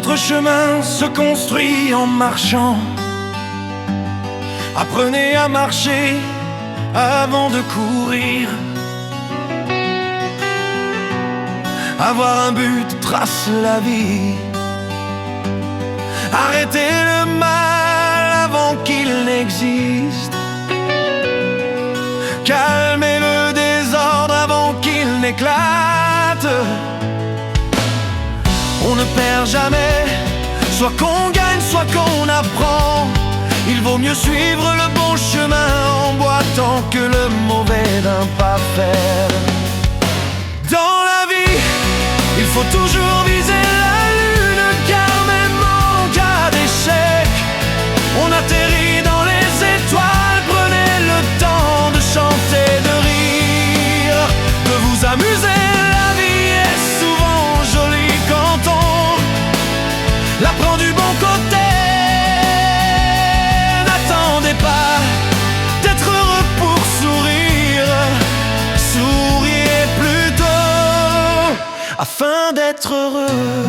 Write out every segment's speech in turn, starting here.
Votre chemin se construit en marchant. Apprenez à marcher avant de courir. Avoir un but trace la vie. Arrêtez le mal avant qu'il n'existe. Calmez le désordre avant qu'il n'éclate. On ne perd jamais, soit qu'on gagne, soit qu'on apprend. Il vaut mieux suivre le bon chemin en boitant que le mauvais d'un pas faire. Dans la vie, il faut toujours viser la lune, car même en cas d'échec, on atterrit dans les étoiles. Prenez le temps de chanter, de rire, de vous amuser. La vie est souvent jolie quand on la prend du bon côté. N'attendez pas d'être heureux pour sourire. Souriez plutôt afin d'être heureux.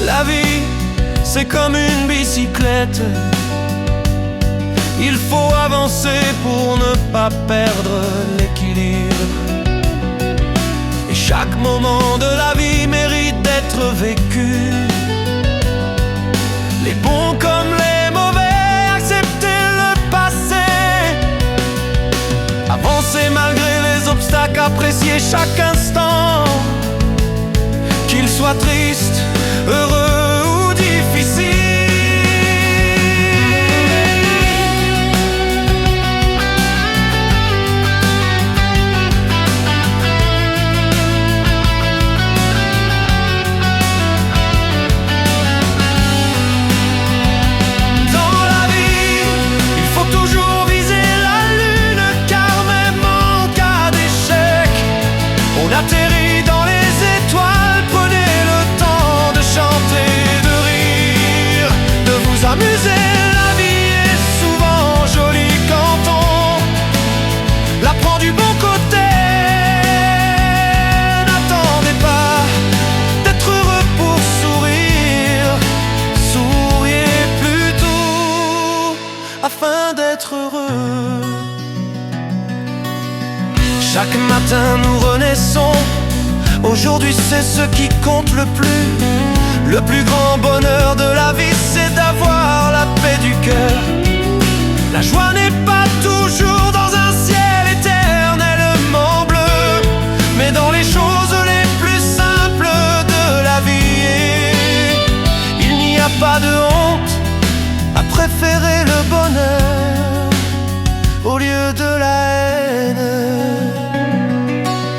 La vie, c'est comme une bicyclette. Il faut avancer pour ne pas perdre l'équilibre. Et chaque moment de la vie mérite d'être vécu. Les bons comme les mauvais, acceptez le passé. Avancez malgré les obstacles, appréciez chaque instant. Qu'il soit triste, heureux ou difficile. Atterri dans les étoiles, prenez le temps de chanter, de rire, de vous amuser. La vie est souvent jolie quand on la prend du bon côté. N'attendez pas d'être heureux pour sourire. Souriez plutôt afin d'être heureux. Chaque matin nous renaissons. Aujourd'hui c'est ce qui compte le plus. Le plus grand bonheur de la vie, c'est d'avoir la paix du cœur. La joie n'est pas toujours dans un ciel éternellement bleu, mais dans les choses les plus simples de la vie. Il n'y a pas de honte à préférer le bonheur au lieu de la haine.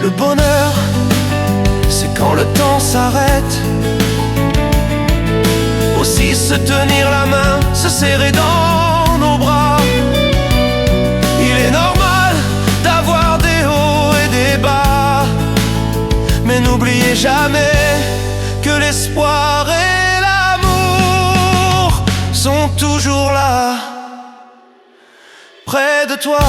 Le bonheur, c'est quand le temps s'arrête. Aussi se tenir la main, se serrer dans nos bras. Il est normal d'avoir des hauts et des bas, mais n'oubliez jamais que l'espoir et l'amour sont toujours là, près de toi.